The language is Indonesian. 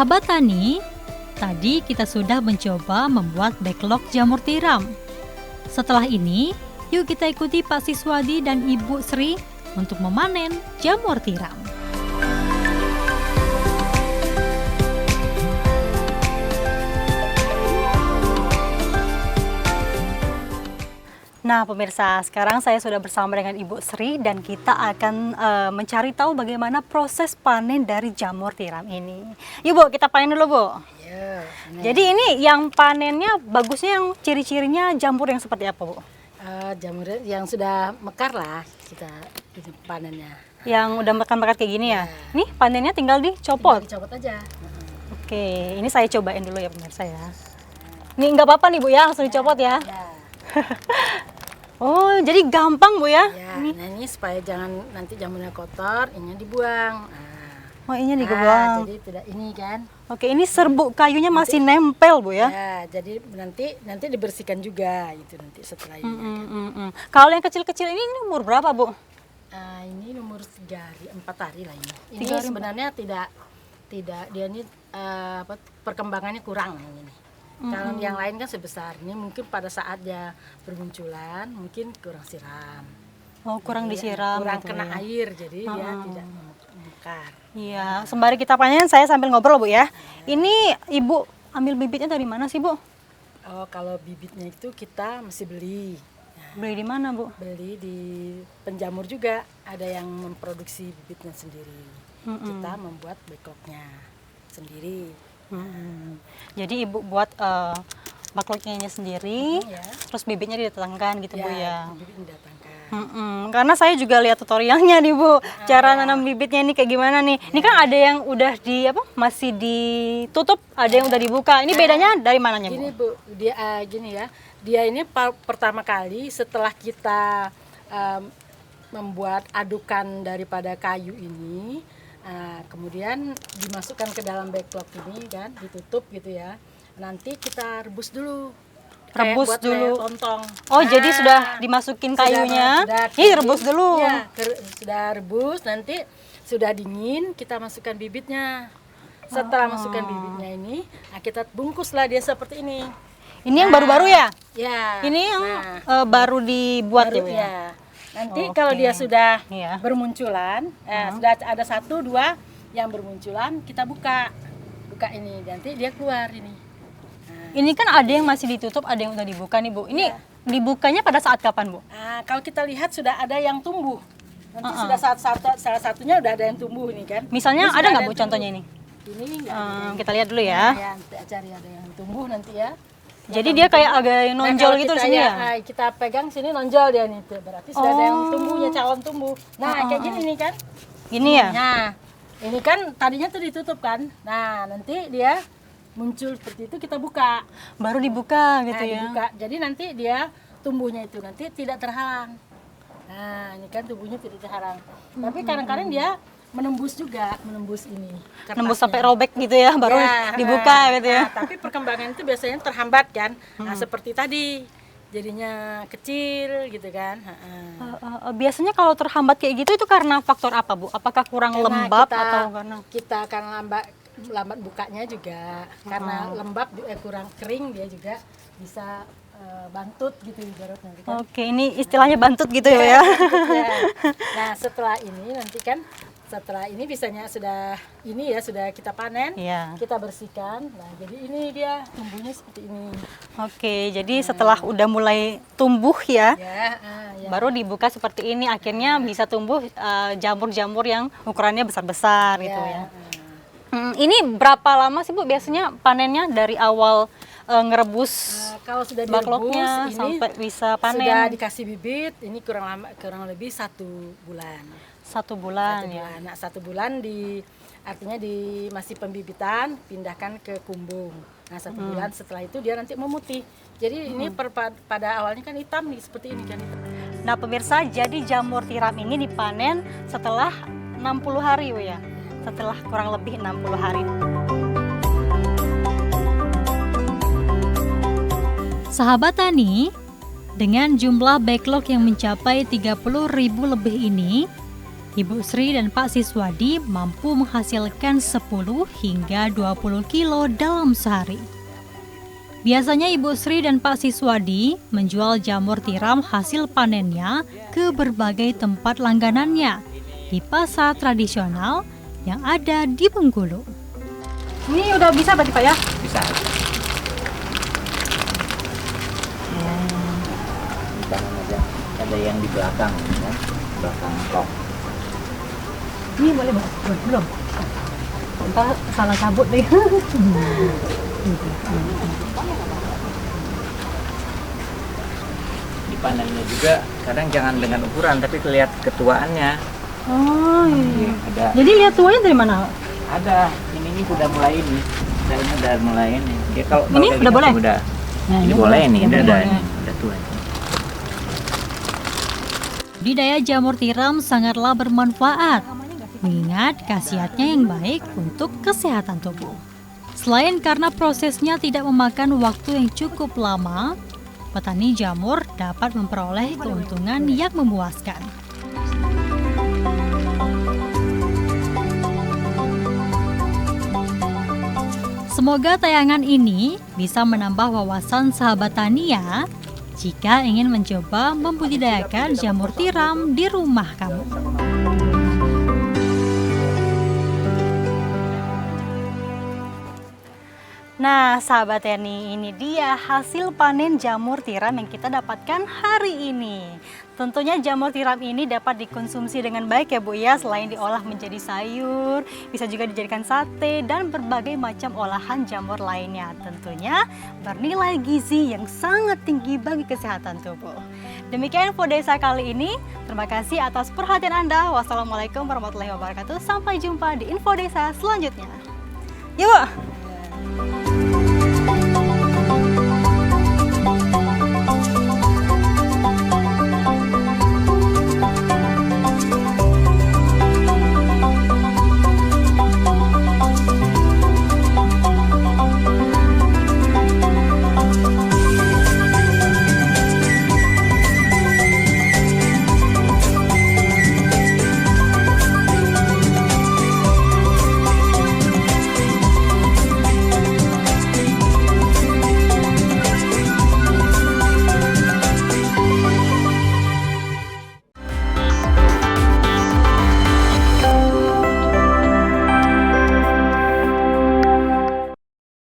Sahabat tani, tadi kita sudah mencoba membuat backlog jamur tiram. Setelah ini, yuk kita ikuti Pak Siswadi dan Ibu Sri untuk memanen jamur tiram. Nah pemirsa, sekarang saya sudah bersama dengan Ibu Sri dan kita akan mencari tahu bagaimana proses panen dari jamur tiram ini. Yuk Bu, kita panen dulu Bu. Ya, Jadi ini yang panennya bagusnya yang ciri-cirinya jamur yang seperti apa Bu? jamur yang sudah mekar lah kita panennya. Yang udah mekar-mekar kayak gini ya? Nih panennya tinggal dicopot? Tinggal dicopot aja. Oke, ini saya cobain dulu ya pemirsa ya. Ini nggak apa-apa nih Bu ya, langsung dicopot ya? Ya. Oh, jadi gampang Bu ya? Ya, nah ini supaya jangan nanti jamurnya kotor, ini dibuang. Oh, ini dibuang. Jadi tidak ini kan. Oke, ini serbuk kayunya masih nempel Bu ya? Ya, jadi nanti dibersihkan juga itu nanti setelah ini. Kalau yang kecil-kecil ini umur berapa Bu? Ini nomor 3 hari, 4 hari lah ini. Ini 3 hari, sebenarnya tidak dia ini perkembangannya kurang ini. Kalau yang lain kan sebesar ini mungkin pada saat dia bermunculan mungkin kurang siram. Oh, kurang Jadi, disiram. kurang gitu kena ya. air jadi dia tidak mekar. Iya, sembari kita panen saya sambil ngobrol Bu ya. Ini Ibu ambil bibitnya dari mana sih Bu? Oh, kalau bibitnya itu kita mesti beli. Beli di mana Bu? Beli di penjamur juga ada yang memproduksi bibitnya sendiri. Kita membuat backlognya sendiri. Jadi Ibu buat backlognya sendiri, Ya. terus bibitnya didatangkan gitu Bu ya. Bibit mendatangkan. Karena saya juga lihat tutorialnya nih Bu, cara nanam bibitnya ini kayak gimana nih. Ini kan ada yang udah masih ditutup, ada yang udah dibuka. Ini bedanya dari mananya Bu? Gini Bu, dia gini ya. Dia ini pertama kali setelah kita membuat adukan daripada kayu ini, kemudian dimasukkan ke dalam backlog ini kan, ditutup gitu ya. Nanti kita rebus dulu. Rebus buat dulu. kayak lontong. Oh, jadi sudah dimasukin kayunya. Ini rebus dulu. Iya, sudah rebus, nanti sudah dingin kita masukkan bibitnya. Setelah masukkan bibitnya ini, kita bungkuslah dia seperti ini. Ini yang baru-baru ya? Ya. Ini yang baru dibuat ya Bu ya? Ya. Nanti Oke. kalau dia sudah Iya. bermunculan, sudah ada 1, 2 yang bermunculan, kita buka ini, nanti dia keluar ini. Ini kan ada yang masih ditutup, ada yang udah dibuka nih Bu. Ini dibukanya pada saat kapan Bu? Kalau kita lihat sudah ada yang tumbuh, nanti sudah salah satunya udah ada yang tumbuh ini kan. Misalnya Ini ada sudah nggak Bu yang contohnya ini? Ini nggak ada. Kita lihat dulu ya. Ya, kita cari ada yang tumbuh nanti ya. Jadi dia kayak agak nonjol gitu di sini ya? Kita pegang sini nonjol dia nih, berarti sudah ada yang tumbuhnya, calon tumbuh. Nah, kayak gini nih kan. Gini ya? Nah, ini kan tadinya tuh ditutup kan. Nah, nanti dia muncul seperti itu kita buka. Baru dibuka gitu ya? Dibuka. Jadi nanti dia tumbuhnya itu nanti tidak terhalang. Nah, ini kan tumbuhnya tidak terhalang. Tapi kadang-kadang dia menembus ini. Nembus kertasnya. sampai robek gitu ya, baru dibuka gitu ya? Tapi perkembangan itu biasanya terhambat kan. Nah, seperti tadi jadinya kecil gitu kan. Biasanya kalau terhambat kayak gitu itu karena faktor apa Bu? Apakah kurang Karena lembab atau karena? kita akan lambat bukanya juga karena lembab kurang kering dia juga bisa bantut gitu ibaratnya kan. Oke, ini istilahnya bantut gitu ya? Nah, setelah ini biasanya sudah kita panen, Iya. kita bersihkan. Nah, jadi ini dia tumbuhnya seperti ini. Oke, jadi setelah udah mulai tumbuh ya, Ya. baru dibuka seperti ini, akhirnya bisa tumbuh jamur-jamur yang ukurannya besar-besar gitu ya. Ini berapa lama sih Bu biasanya panennya dari awal ngerebus Kalau sudah backlognya direbus, ini sampai bisa panen? sudah dikasih bibit, ini kurang lebih 1 bulan. 1 bulan ya. Nah, 1 bulan artinya di masih pembibitan, pindahkan ke kumbung. Nah, 1 bulan setelah itu dia nanti memutih. Jadi ini pada awalnya kan hitam nih seperti ini kan. Nah pemirsa, jadi jamur tiram ini dipanen setelah 60 hari Bu ya? Setelah kurang lebih 60 hari. Sahabat tani, dengan jumlah backlog yang mencapai 30.000 lebih ini, Ibu Sri dan Pak Siswadi mampu menghasilkan 10 hingga 20 kilo dalam sehari. Biasanya Ibu Sri dan Pak Siswadi menjual jamur tiram hasil panennya ke berbagai tempat langganannya di pasar tradisional yang ada di Bengkulu. Ini udah bisa berarti Pak ya? Bisa. Di kanan aja. Ada yang di belakang, ya. Belakang kok. Ini boleh Pak? Belum. Ntar salah cabut deh. Dipanennya juga kadang jangan dengan ukuran, tapi lihat ketuaannya. Oh iya. Ada. Jadi lihat tuanya dari mana? Ada. Ini udah mulai ini. Ini udah mulai ini. Dia kalau Ini kayak udah gini boleh? Udah. Nah, ini boleh nih, Ini udah boleh. ini. Udah tua. Budidaya jamur tiram sangatlah bermanfaat, mengingat khasiatnya yang baik untuk kesehatan tubuh. Selain karena prosesnya tidak memakan waktu yang cukup lama, petani jamur dapat memperoleh keuntungan yang memuaskan. Semoga tayangan ini bisa menambah wawasan sahabat tani ya, jika ingin mencoba membudidayakan jamur tiram di rumah kamu. Nah, sahabat Tani, ini dia hasil panen jamur tiram yang kita dapatkan hari ini. Tentunya jamur tiram ini dapat dikonsumsi dengan baik ya Bu ya, selain diolah menjadi sayur, bisa juga dijadikan sate dan berbagai macam olahan jamur lainnya. Tentunya bernilai gizi yang sangat tinggi bagi kesehatan tubuh. Demikian info desa kali ini. Terima kasih atas perhatian Anda. Wassalamualaikum warahmatullahi wabarakatuh. Sampai jumpa di info desa selanjutnya. Yuk!